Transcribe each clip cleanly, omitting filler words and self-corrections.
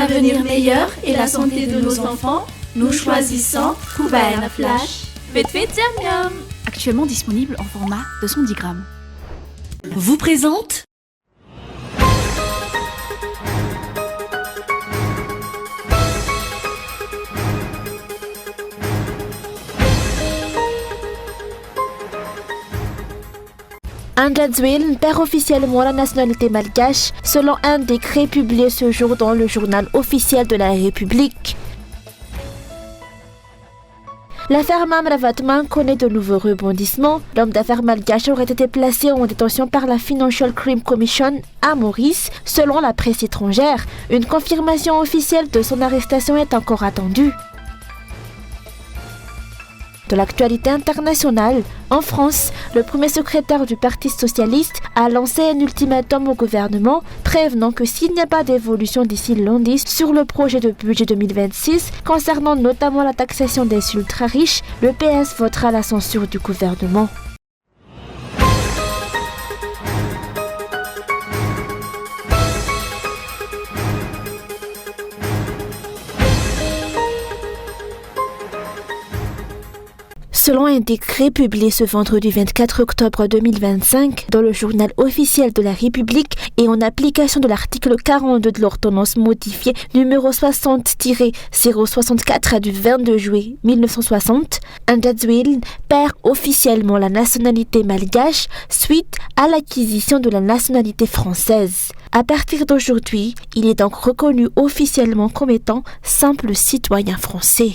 avenir meilleur et la santé de nos enfants, nous choisissons Kubaina Flash. Vite vite, miam miam. Actuellement disponible en format de 110 grammes. Vous présente Anda Dzwil perd officiellement la nationalité malgache selon un décret publié ce jour dans le journal officiel de la République. L'affaire Mamravatman connaît de nouveaux rebondissements. L'homme d'affaires malgache aurait été placé en détention par la Financial Crime Commission à Maurice, selon la presse étrangère. Une confirmation officielle de son arrestation est encore attendue. De l'actualité internationale, en France, le premier secrétaire du Parti socialiste a lancé un ultimatum au gouvernement, prévenant que s'il n'y a pas d'évolution d'ici lundi sur le projet de budget 2026, concernant notamment la taxation des ultra-riches, le PS votera la censure du gouvernement. Selon un décret publié ce vendredi 24 octobre 2025 dans le journal officiel de la République et en application de l'article 42 de l'ordonnance modifiée numéro 60-064 du 22 juillet 1960, Anda Dzwil perd officiellement la nationalité malgache suite à l'acquisition de la nationalité française. À partir d'aujourd'hui, il est donc reconnu officiellement comme étant simple citoyen français.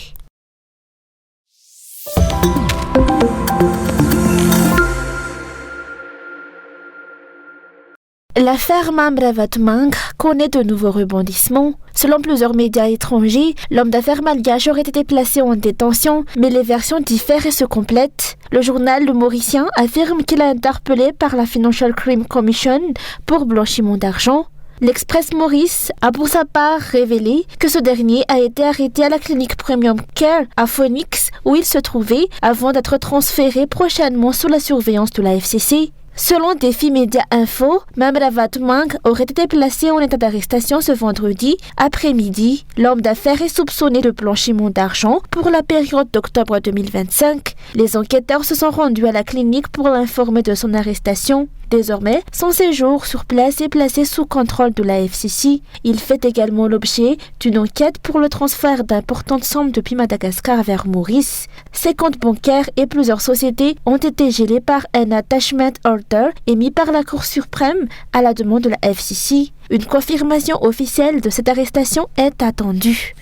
L'affaire Mamravatman connaît de nouveaux rebondissements. Selon plusieurs médias étrangers, l'homme d'affaires malgache aurait été placé en détention, mais les versions diffèrent et se complètent. Le journal Le Mauricien affirme qu'il est interpellé par la Financial Crime Commission pour blanchiment d'argent. L'Express Maurice a pour sa part révélé que ce dernier a été arrêté à la clinique Premium Care à Phoenix où il se trouvait avant d'être transféré prochainement sous la surveillance de la FCC. Selon Défi Média Info, Mamravatman aurait été placé en état d'arrestation ce vendredi après-midi. L'homme d'affaires est soupçonné de blanchiment d'argent pour la période d'octobre 2025. Les enquêteurs se sont rendus à la clinique pour l'informer de son arrestation. Désormais, son séjour sur place est placé sous contrôle de la FCC. Il fait également l'objet d'une enquête pour le transfert d'importantes sommes depuis Madagascar vers Maurice. Ses comptes bancaires et plusieurs sociétés ont été gelés par un attachment order émis par la Cour suprême à la demande de la FCC. Une confirmation officielle de cette arrestation est attendue.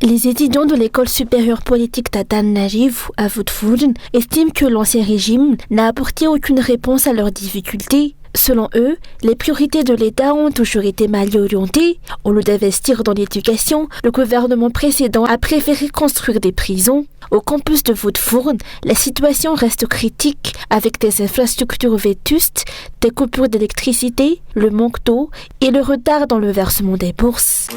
Les étudiants de l'école supérieure politique d'Adan Najib à Voutfouden estiment que l'ancien régime n'a apporté aucune réponse à leurs difficultés. Selon eux, les priorités de l'État ont toujours été mal orientées. Au lieu d'investir dans l'éducation, le gouvernement précédent a préféré construire des prisons. Au campus de Voutfouden, la situation reste critique avec des infrastructures vétustes, des coupures d'électricité, le manque d'eau et le retard dans le versement des bourses.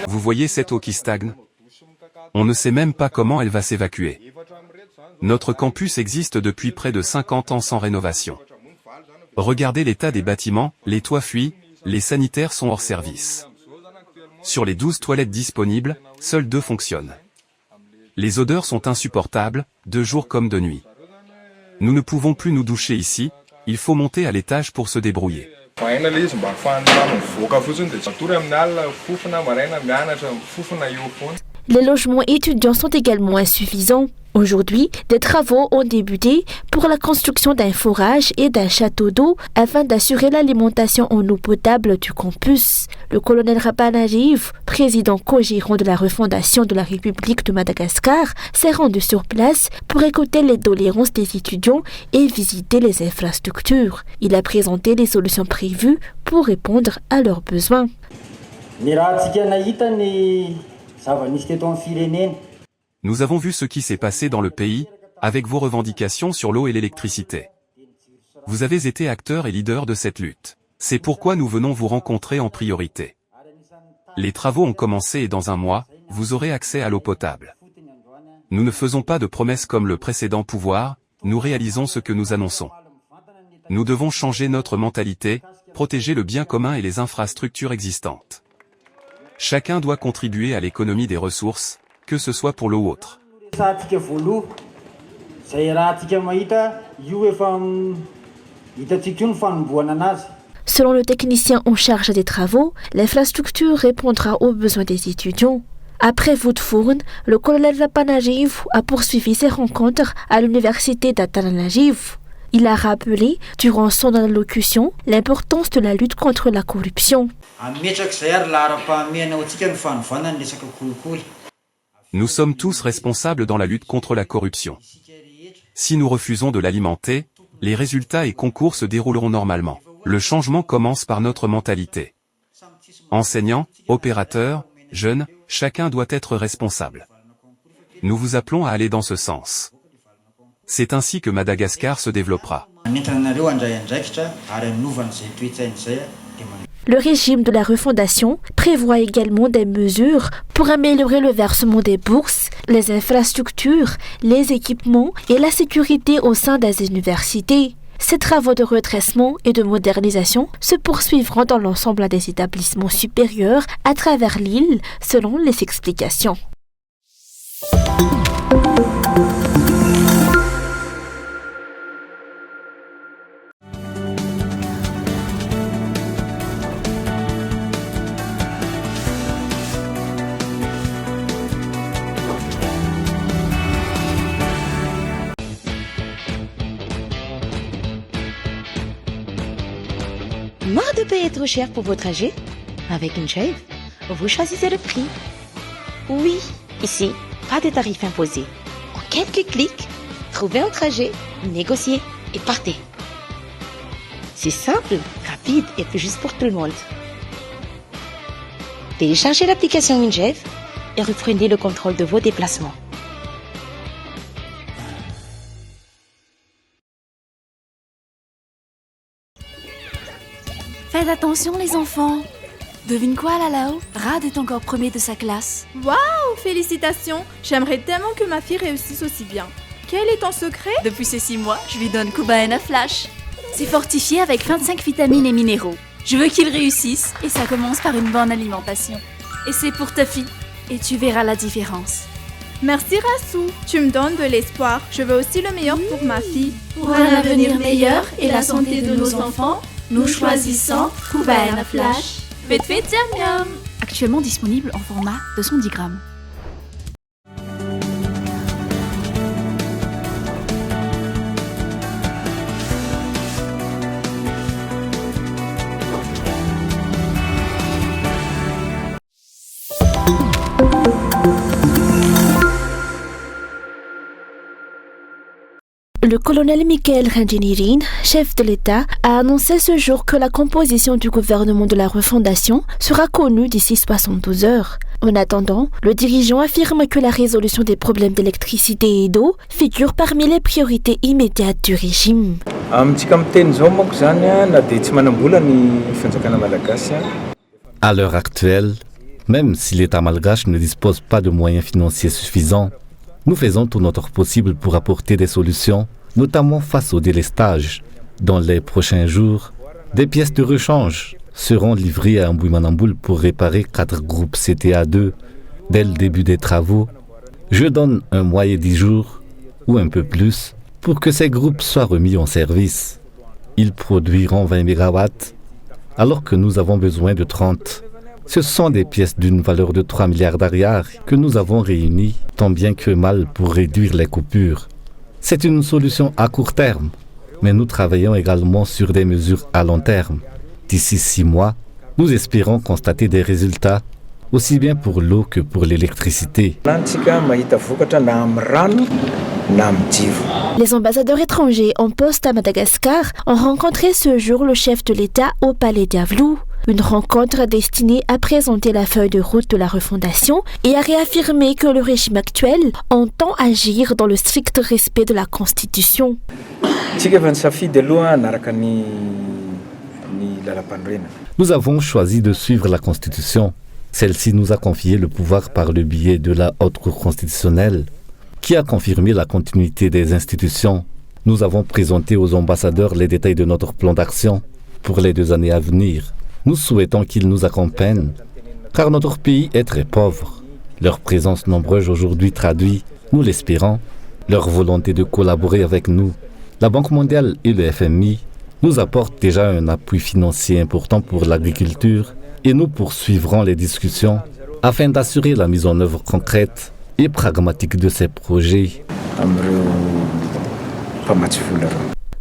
Vous voyez cette eau qui stagne? On ne sait même pas comment elle va s'évacuer. Notre campus existe depuis près de 50 ans sans rénovation. Regardez l'état des bâtiments, les toits fuient, les sanitaires sont hors service. Sur les 12 toilettes disponibles, seules 2 fonctionnent. Les odeurs sont insupportables, de jour comme de nuit. Nous ne pouvons plus nous doucher ici, il faut monter à l'étage pour se débrouiller. Les logements étudiants sont également insuffisants. Aujourd'hui, des travaux ont débuté pour la construction d'un forage et d'un château d'eau afin d'assurer l'alimentation en eau potable du campus. Le colonel Rapanajiv, président co-gérant de la refondation de la République de Madagascar, s'est rendu sur place pour écouter les doléances des étudiants et visiter les infrastructures. Il a présenté les solutions prévues pour répondre à leurs besoins. Nous avons vu ce qui s'est passé dans le pays, avec vos revendications sur l'eau et l'électricité. Vous avez été acteur et leader de cette lutte. C'est pourquoi nous venons vous rencontrer en priorité. Les travaux ont commencé et dans un mois, vous aurez accès à l'eau potable. Nous ne faisons pas de promesses comme le précédent pouvoir, nous réalisons ce que nous annonçons. Nous devons changer notre mentalité, protéger le bien commun et les infrastructures existantes. Chacun doit contribuer à l'économie des ressources, que ce soit pour l'eau ou autre. Selon le technicien en charge des travaux, l'infrastructure répondra aux besoins des étudiants. Après Voutfourne, le colonel Rapanagiv a poursuivi ses rencontres à l'université d'Atananagiv. Il a rappelé, durant son allocution, l'importance de la lutte contre la corruption. Nous sommes tous responsables dans la lutte contre la corruption. Si nous refusons de l'alimenter, les résultats et concours se dérouleront normalement. Le changement commence par notre mentalité. Enseignants, opérateurs, jeunes, chacun doit être responsable. Nous vous appelons à aller dans ce sens. C'est ainsi que Madagascar se développera. Le régime de la refondation prévoit également des mesures pour améliorer le versement des bourses, les infrastructures, les équipements et la sécurité au sein des universités. Ces travaux de redressement et de modernisation se poursuivront dans l'ensemble des établissements supérieurs à travers l'île, selon les explications. Marre de payer trop cher pour vos trajets? Avec InShave, vous choisissez le prix. Oui, ici, pas de tarifs imposés. En quelques clics, trouvez un trajet, négociez et partez. C'est simple, rapide et plus juste pour tout le monde. Téléchargez l'application InShave et reprenez le contrôle de vos déplacements. Faites attention les enfants. Devine quoi là-haut? Rad est encore premier de sa classe. Waouh, félicitations. J'aimerais tellement que ma fille réussisse aussi bien. Quel est ton secret? Depuis ces 6 mois, je lui donne Kubaena Flash. C'est fortifié avec 25 vitamines et minéraux. Je veux qu'il réussisse et ça commence par une bonne alimentation. Et c'est pour ta fille. Et tu verras la différence. Merci Rassou, tu me donnes de l'espoir. Je veux aussi le meilleur pour ma fille. Pour un avenir meilleur et la santé de nos enfants, nous choisissons Kubaena Flash. Faites miam miam. Actuellement disponible en format de 110 grammes. Le colonel Michael Randjinirin, chef de l'État, a annoncé ce jour que la composition du gouvernement de la refondation sera connue d'ici 72 heures. En attendant, le dirigeant affirme que la résolution des problèmes d'électricité et d'eau figure parmi les priorités immédiates du régime. À l'heure actuelle, même si l'État malgache ne dispose pas de moyens financiers suffisants, nous faisons tout notre possible pour apporter des solutions, notamment face au délestage. Dans les prochains jours, des pièces de rechange seront livrées à Mbouimanamboul pour réparer 4 groupes CTA2 dès le début des travaux. Je donne un mois et 10 jours, ou un peu plus, pour que ces groupes soient remis en service. Ils produiront 20 MW, alors que nous avons besoin de 30. Ce sont des pièces d'une valeur de 3 milliards d'ariars que nous avons réunies tant bien que mal pour réduire les coupures. C'est une solution à court terme, mais nous travaillons également sur des mesures à long terme. D'ici 6 mois, nous espérons constater des résultats, aussi bien pour l'eau que pour l'électricité. Les ambassadeurs étrangers en poste à Madagascar ont rencontré ce jour le chef de l'État au palais d'Yavlou. Une rencontre destinée à présenter la feuille de route de la refondation et à réaffirmer que le régime actuel entend agir dans le strict respect de la Constitution. Nous avons choisi de suivre la Constitution. Celle-ci nous a confié le pouvoir par le biais de la Haute Cour constitutionnelle. qui a confirmé la continuité des institutions. Nous avons présenté aux ambassadeurs les détails de notre plan d'action pour les 2 années à venir. Nous souhaitons qu'ils nous accompagnent, car notre pays est très pauvre. Leur présence nombreuse aujourd'hui traduit, nous l'espérons, leur volonté de collaborer avec nous. La Banque mondiale et le FMI nous apportent déjà un appui financier important pour l'agriculture et nous poursuivrons les discussions afin d'assurer la mise en œuvre concrète et pragmatique de ces projets.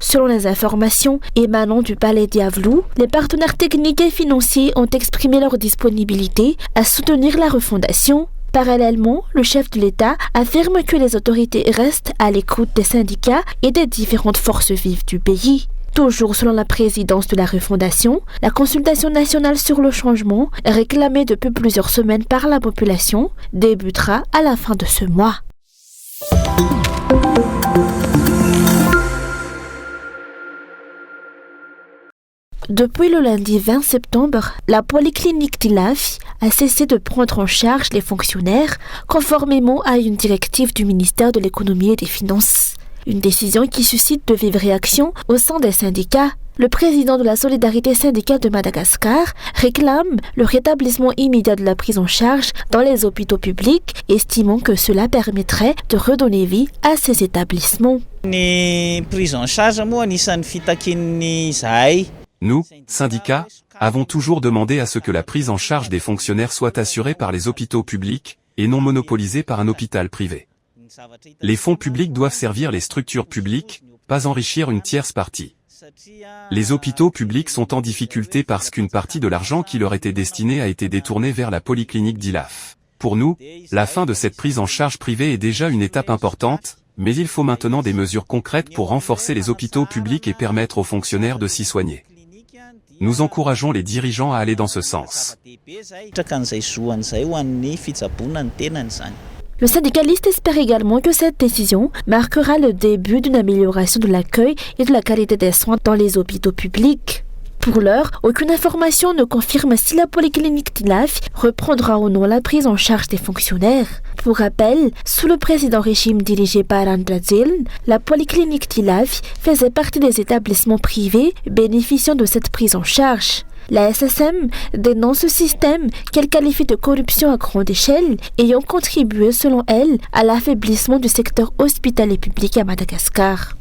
Selon les informations émanant du Palais Diavelou, les partenaires techniques et financiers ont exprimé leur disponibilité à soutenir la refondation. Parallèlement, le chef de l'État affirme que les autorités restent à l'écoute des syndicats et des différentes forces vives du pays. Toujours selon la présidence de la refondation, la consultation nationale sur le changement, réclamée depuis plusieurs semaines par la population, débutera à la fin de ce mois. Depuis le lundi 20 septembre, la polyclinique d'Ilafi a cessé de prendre en charge les fonctionnaires conformément à une directive du ministère de l'Économie et des Finances. Une décision qui suscite de vives réactions au sein des syndicats. Le président de la Solidarité syndicale de Madagascar réclame le rétablissement immédiat de la prise en charge dans les hôpitaux publics, estimant que cela permettrait de redonner vie à ces établissements. Nous, syndicats, avons toujours demandé à ce que la prise en charge des fonctionnaires soit assurée par les hôpitaux publics et non monopolisée par un hôpital privé. Les fonds publics doivent servir les structures publiques, pas enrichir une tierce partie. Les hôpitaux publics sont en difficulté parce qu'une partie de l'argent qui leur était destiné a été détournée vers la polyclinique d'Ilaf. Pour nous, la fin de cette prise en charge privée est déjà une étape importante, mais il faut maintenant des mesures concrètes pour renforcer les hôpitaux publics et permettre aux fonctionnaires de s'y soigner. Nous encourageons les dirigeants à aller dans ce sens. Le syndicaliste espère également que cette décision marquera le début d'une amélioration de l'accueil et de la qualité des soins dans les hôpitaux publics. Pour l'heure, aucune information ne confirme si la polyclinique d'Ilaf reprendra ou non la prise en charge des fonctionnaires. Pour rappel, sous le précédent régime dirigé par André Ziln, la polyclinique d'Ilaf faisait partie des établissements privés bénéficiant de cette prise en charge. La SSM dénonce ce système qu'elle qualifie de corruption à grande échelle, ayant contribué selon elle à l'affaiblissement du secteur hospitalier public à Madagascar.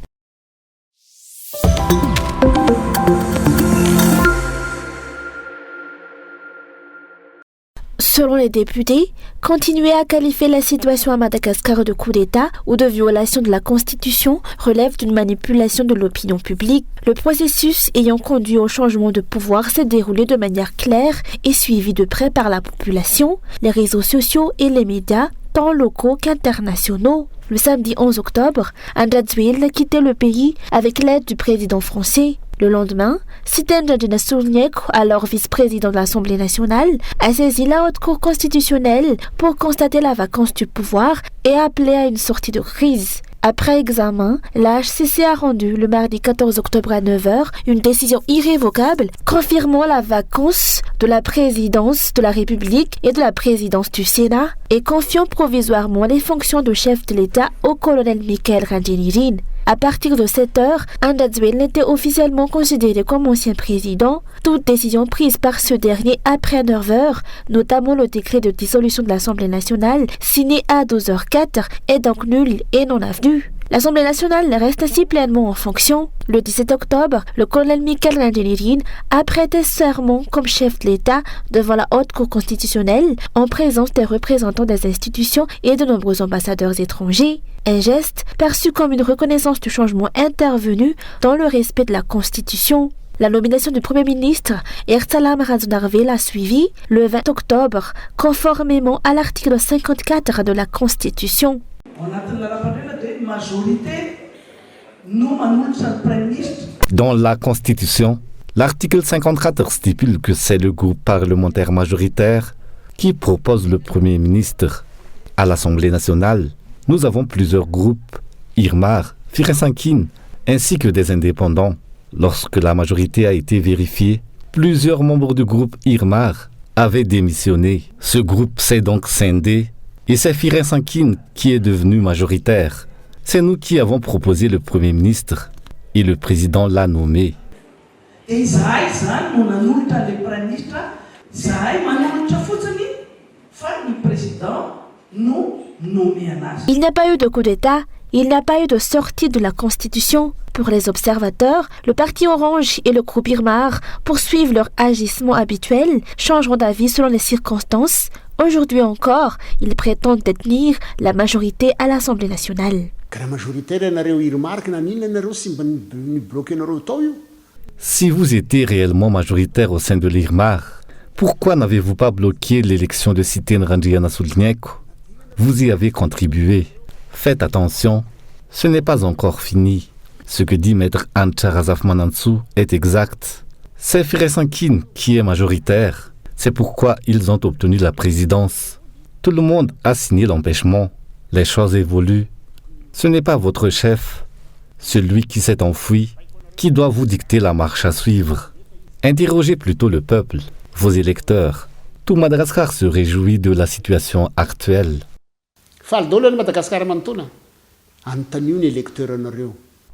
Selon les députés, continuer à qualifier la situation à Madagascar de coup d'État ou de violation de la Constitution relève d'une manipulation de l'opinion publique. Le processus ayant conduit au changement de pouvoir s'est déroulé de manière claire et suivi de près par la population, les réseaux sociaux et les médias, tant locaux qu'internationaux. Le samedi 11 octobre, André Zwill quittait le pays avec l'aide du président français. Le lendemain, Siten Sourniek, alors vice-président de l'Assemblée nationale, a saisi la Haute Cour constitutionnelle pour constater la vacance du pouvoir et appeler à une sortie de crise. Après examen, la HCC a rendu le mardi 14 octobre à 9h une décision irrévocable confirmant la vacance de la présidence de la République et de la présidence du Sénat et confiant provisoirement les fonctions de chef de l'État au colonel Michael Randjenirin. À partir de 7h, André Zwill était officiellement considéré comme ancien président. Toute décision prise par ce dernier après 9h, notamment le décret de dissolution de l'Assemblée nationale, signé à 12h04, est donc nulle et non avenue. L'Assemblée nationale reste ainsi pleinement en fonction. Le 17 octobre, le colonel Michael Randjenirin a prêté serment comme chef de l'État devant la Haute Cour constitutionnelle en présence des représentants des institutions et de nombreux ambassadeurs étrangers. Un geste perçu comme une reconnaissance du changement intervenu dans le respect de la Constitution. La nomination du Premier ministre Ersalam Razonarvel a suivi le 20 octobre, conformément à l'article 54 de la Constitution. Dans la Constitution, l'article 54 stipule que c'est le groupe parlementaire majoritaire qui propose le Premier ministre. À l'Assemblée nationale, nous avons plusieurs groupes, Irmar, Firesankin, ainsi que des indépendants. Lorsque la majorité a été vérifiée, plusieurs membres du groupe Irmar avaient démissionné. Ce groupe s'est donc scindé Et c'est Firin Sankine qui est devenu majoritaire. C'est nous qui avons proposé le Premier ministre et le président l'a nommé. Il n'y a pas eu de coup d'État, il n'y a pas eu de sortie de la Constitution. Pour les observateurs, le Parti Orange et le groupe Irmar poursuivent leur agissement habituel, changeront d'avis selon les circonstances. Aujourd'hui encore, ils prétendent détenir la majorité à l'Assemblée nationale. Si vous étiez réellement majoritaire au sein de l'Irmar, pourquoi n'avez-vous pas bloqué l'élection de Sitén Randriana Souligneko? Vous y avez contribué. Faites attention, ce n'est pas encore fini. Ce que dit Maître Ancha Razaf Manansou est exact. C'est Firin Sankine qui est majoritaire. C'est pourquoi ils ont obtenu la présidence. Tout le monde a signé l'empêchement. Les choses évoluent. Ce n'est pas votre chef, celui qui s'est enfoui, qui doit vous dicter la marche à suivre. Interrogez plutôt le peuple, vos électeurs. Tout Madagascar se réjouit de la situation actuelle.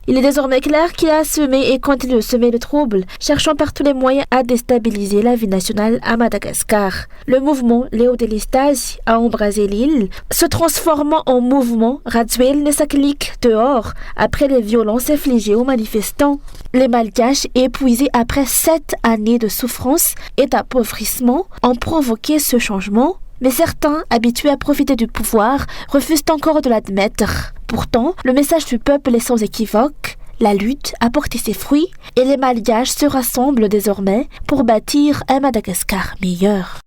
Il est désormais clair qu'il a semé et continue de semer le trouble, cherchant par tous les moyens à déstabiliser la vie nationale à Madagascar. Le mouvement Léo Delistase a embrasé l'île, se transformant en mouvement Radzuel Nesaklik dehors après les violences infligées aux manifestants. Les Malgaches, épuisés après 7 années de souffrance et d'appauvrissement, ont provoqué ce changement. Mais certains, habitués à profiter du pouvoir, refusent encore de l'admettre. Pourtant, le message du peuple est sans équivoque. La lutte a porté ses fruits et les Malgaches se rassemblent désormais pour bâtir un Madagascar meilleur.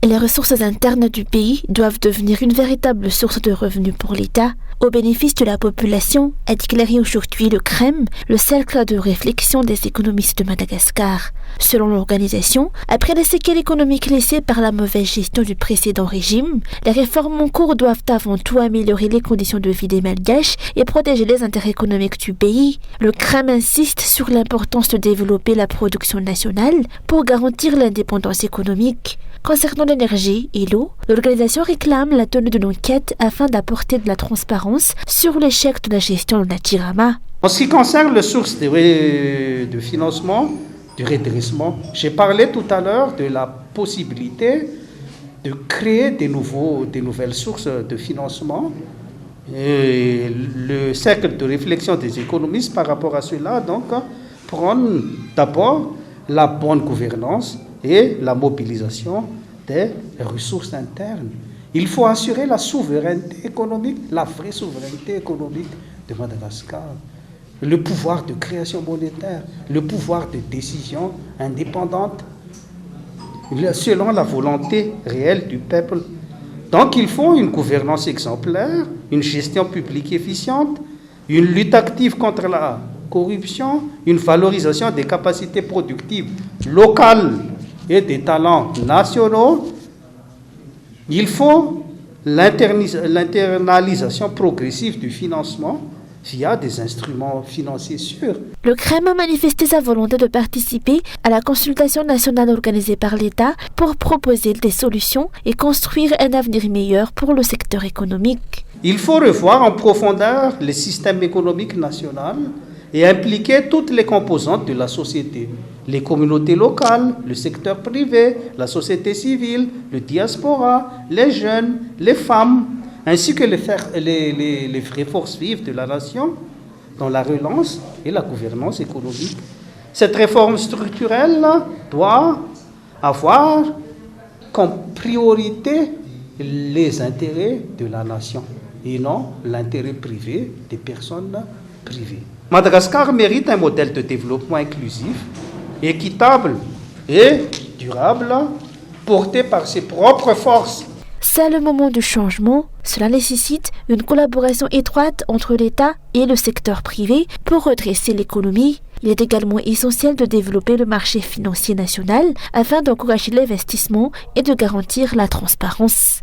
Les ressources internes du pays doivent devenir une véritable source de revenus pour l'État, au bénéfice de la population, a déclaré aujourd'hui le CREM, le cercle de réflexion des économistes de Madagascar. Selon l'organisation, après les séquelles économiques laissées par la mauvaise gestion du précédent régime, les réformes en cours doivent avant tout améliorer les conditions de vie des Malgaches et protéger les intérêts économiques du pays. Le CREM insiste sur l'importance de développer la production nationale pour garantir l'indépendance économique. Concernant l'énergie et l'eau, l'organisation réclame la tenue d'une enquête afin d'apporter de la transparence sur l'échec de la gestion de Natirama. En ce qui concerne les sources de financement, du redressement, j'ai parlé tout à l'heure de la possibilité de créer des nouvelles sources de financement. Et le cercle de réflexion des économistes par rapport à cela, donc, prône d'abord la bonne gouvernance et la mobilisation des ressources internes. Il faut assurer la souveraineté économique, la vraie souveraineté économique de Madagascar. Le pouvoir de création monétaire, le pouvoir de décision indépendante, selon la volonté réelle du peuple. Donc il faut une gouvernance exemplaire, une gestion publique efficiente, une lutte active contre la corruption, une valorisation des capacités productives locales et des talents nationaux. Il faut l'internalisation progressive du financement via des instruments financiers sûrs. Le CREM a manifesté sa volonté de participer à la consultation nationale organisée par l'État pour proposer des solutions et construire un avenir meilleur pour le secteur économique. Il faut revoir en profondeur le système économique national et impliquer toutes les composantes de la société, les communautés locales, le secteur privé, la société civile, le diaspora, les jeunes, les femmes, ainsi que les vraies forces vives de la nation dans la relance et la gouvernance économique. Cette réforme structurelle doit avoir comme priorité les intérêts de la nation et non l'intérêt privé des personnes privées. Madagascar mérite un modèle de développement inclusif, équitable et durable, porté par ses propres forces. C'est le moment du changement. Cela nécessite une collaboration étroite entre l'État et le secteur privé pour redresser l'économie. Il est également essentiel de développer le marché financier national afin d'encourager l'investissement et de garantir la transparence.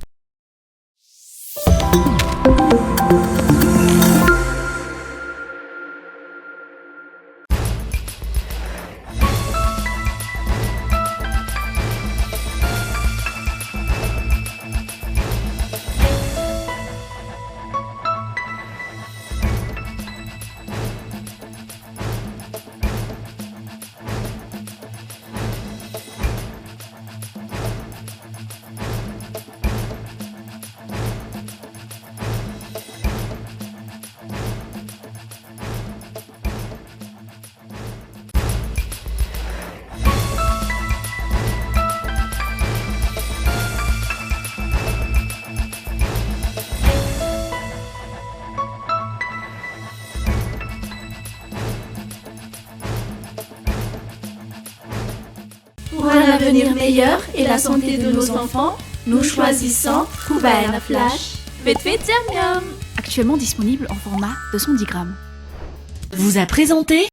l'avenir meilleur et la santé de nos enfants, nous choisissons Kubaina Flash. Vite vite, miam miam. Actuellement disponible en format 210 grammes. Vous a présenté